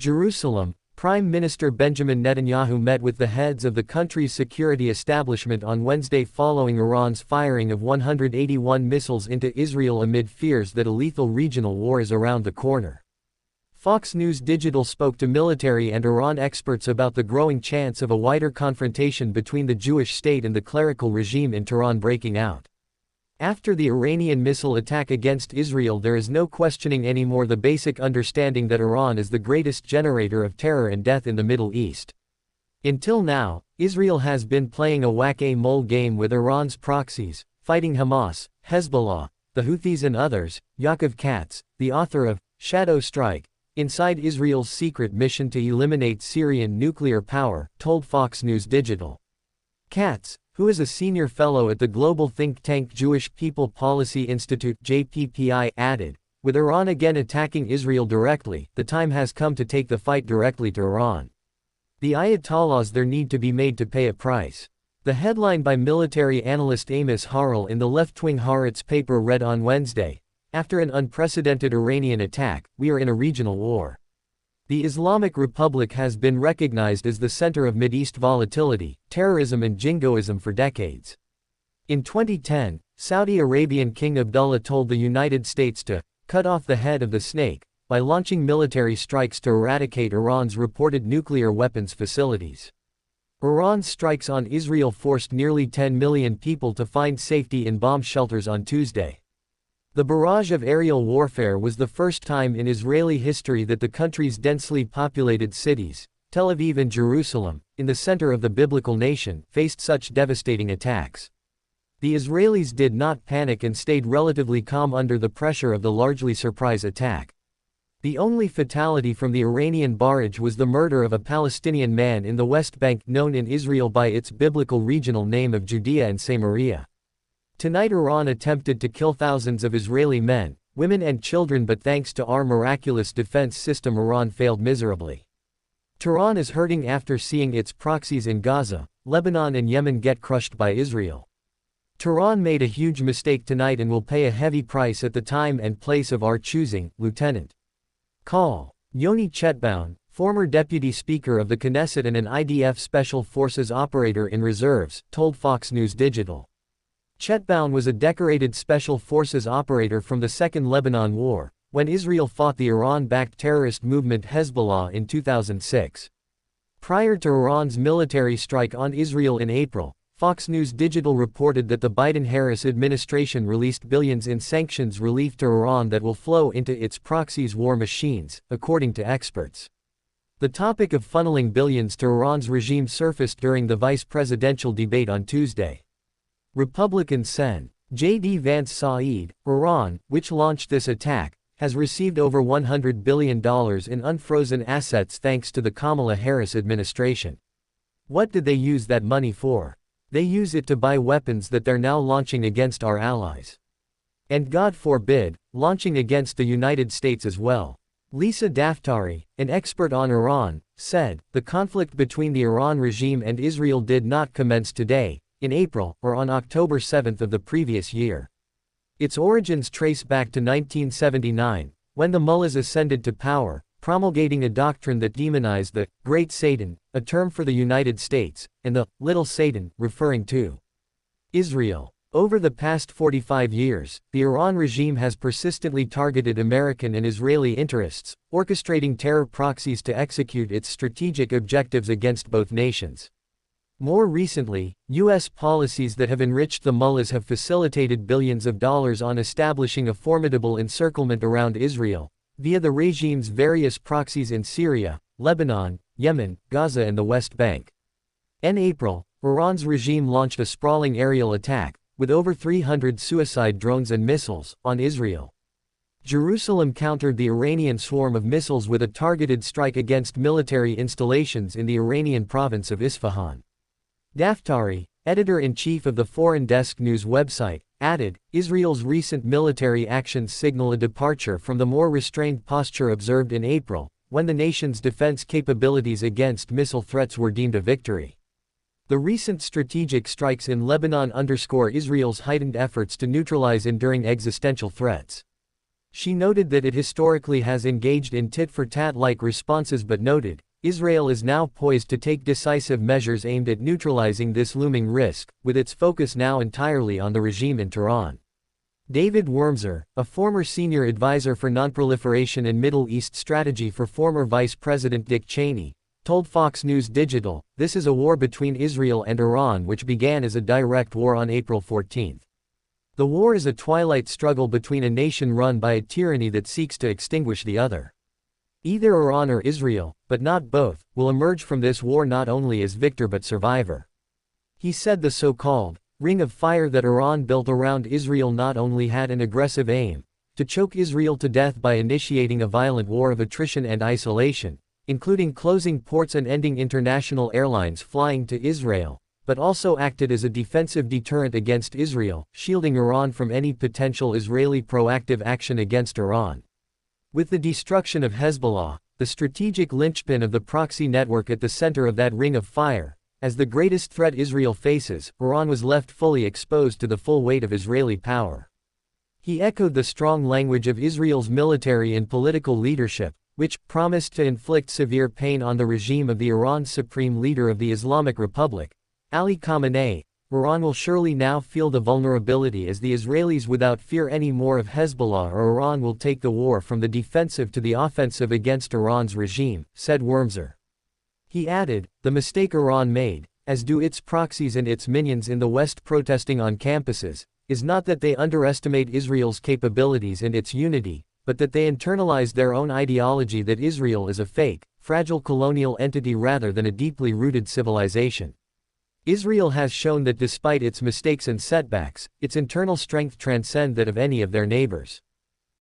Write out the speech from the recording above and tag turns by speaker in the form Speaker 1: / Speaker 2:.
Speaker 1: Jerusalem, Prime Minister Benjamin Netanyahu met with the heads of the country's security establishment on Wednesday following Iran's firing of 181 missiles into Israel amid fears that a lethal regional war is around the corner. Fox News Digital spoke to military and Iran experts about the growing chance of a wider confrontation between the Jewish state and the clerical regime in Tehran breaking out. After the Iranian missile attack against Israel, there is no questioning anymore the basic understanding that Iran is the greatest generator of terror and death in the Middle East. Until now, Israel has been playing a whack-a-mole game with Iran's proxies, fighting Hamas, Hezbollah, the Houthis and others. Yaakov Katz, the author of Shadow Strike, Inside Israel's Secret Mission to Eliminate Syrian Nuclear Power, told Fox News Digital. Katz, who is a senior fellow at the global think tank Jewish People Policy Institute (JPPI), added, "With Iran again attacking Israel directly, the time has come to take the fight directly to Iran. The Ayatollahs there need to be made to pay a price." The headline by military analyst Amos Harel in the left-wing Haaretz paper read on Wednesday, "After an unprecedented Iranian attack, we are in a regional war." The Islamic Republic has been recognized as the center of Mideast volatility, terrorism and jingoism for decades. In 2010, Saudi Arabian King Abdullah told the United States to cut off the head of the snake by launching military strikes to eradicate Iran's reported nuclear weapons facilities. Iran's strikes on Israel forced nearly 10 million people to find safety in bomb shelters on Tuesday. The barrage of aerial warfare was the first time in Israeli history that the country's densely populated cities, Tel Aviv and Jerusalem, in the center of the biblical nation, faced such devastating attacks. The Israelis did not panic and stayed relatively calm under the pressure of the largely surprise attack. The only fatality from the Iranian barrage was the murder of a Palestinian man in the West Bank, known in Israel by its biblical regional name of Judea and Samaria. Tonight Iran attempted to kill thousands of Israeli men, women and children, but thanks to our miraculous defense system Iran failed miserably. Tehran is hurting after seeing its proxies in Gaza, Lebanon and Yemen get crushed by Israel. Tehran made a huge mistake tonight and will pay a heavy price at the time and place of our choosing, Lieutenant Col. Yoni Chetbaun, former deputy speaker of the Knesset and an IDF Special Forces operator in reserves, told Fox News Digital. Chetbaun was a decorated Special Forces operator from the Second Lebanon War, when Israel fought the Iran-backed terrorist movement Hezbollah in 2006. Prior to Iran's military strike on Israel in April, Fox News Digital reported that the Biden-Harris administration released billions in sanctions relief to Iran that will flow into its proxies' war machines, according to experts. The topic of funneling billions to Iran's regime surfaced during the vice-presidential debate on Tuesday. Republican Sen. J.D. Vance Saeed, Iran, which launched this attack, has received over $100 billion in unfrozen assets thanks to the Kamala Harris administration. What did they use that money for? They use it to buy weapons that they're now launching against our allies. And God forbid, launching against the United States as well. Lisa Daftari, an expert on Iran, said, "The conflict between the Iran regime and Israel did not commence today, in April, or on October 7 of the previous year. Its origins trace back to 1979, when the mullahs ascended to power, promulgating a doctrine that demonized the Great Satan, a term for the United States, and the Little Satan, referring to Israel. Over the past 45 years, the Iran regime has persistently targeted American and Israeli interests, orchestrating terror proxies to execute its strategic objectives against both nations. More recently, U.S. policies that have enriched the mullahs have facilitated billions of dollars on establishing a formidable encirclement around Israel, via the regime's various proxies in Syria, Lebanon, Yemen, Gaza and the West Bank. In April, Iran's regime launched a sprawling aerial attack, with over 300 suicide drones and missiles, on Israel. Jerusalem countered the Iranian swarm of missiles with a targeted strike against military installations in the Iranian province of Isfahan. Daftari, editor-in-chief of the Foreign Desk News website, added, Israel's recent military actions signal a departure from the more restrained posture observed in April, when the nation's defense capabilities against missile threats were deemed a victory. The recent strategic strikes in Lebanon underscore Israel's heightened efforts to neutralize enduring existential threats. She noted that it historically has engaged in tit-for-tat-like responses but noted, Israel is now poised to take decisive measures aimed at neutralizing this looming risk, with its focus now entirely on the regime in Tehran. David Wormser, a former senior advisor for nonproliferation and Middle East strategy for former Vice President Dick Cheney, told Fox News Digital, "This is a war between Israel and Iran which began as a direct war on April 14. The war is a twilight struggle between a nation run by a tyranny that seeks to extinguish the other. Either Iran or Israel, but not both, will emerge from this war not only as victor but survivor." He said the so-called ring of fire that Iran built around Israel not only had an aggressive aim, to choke Israel to death by initiating a violent war of attrition and isolation, including closing ports and ending international airlines flying to Israel, but also acted as a defensive deterrent against Israel, shielding Iran from any potential Israeli proactive action against Iran. With the destruction of Hezbollah, the strategic linchpin of the proxy network at the center of that ring of fire, as the greatest threat Israel faces, Iran was left fully exposed to the full weight of Israeli power. He echoed the strong language of Israel's military and political leadership, which promised to inflict severe pain on the regime of the Iran's supreme leader of the Islamic Republic, Ali Khamenei. Iran will surely now feel the vulnerability as the Israelis without fear any more of Hezbollah, or Iran will take the war from the defensive to the offensive against Iran's regime, said Wormser. He added, the mistake Iran made, as do its proxies and its minions in the West protesting on campuses, is not that they underestimate Israel's capabilities and its unity, but that they internalized their own ideology that Israel is a fake, fragile colonial entity rather than a deeply rooted civilization. Israel has shown that despite its mistakes and setbacks, its internal strength transcends that of any of their neighbors.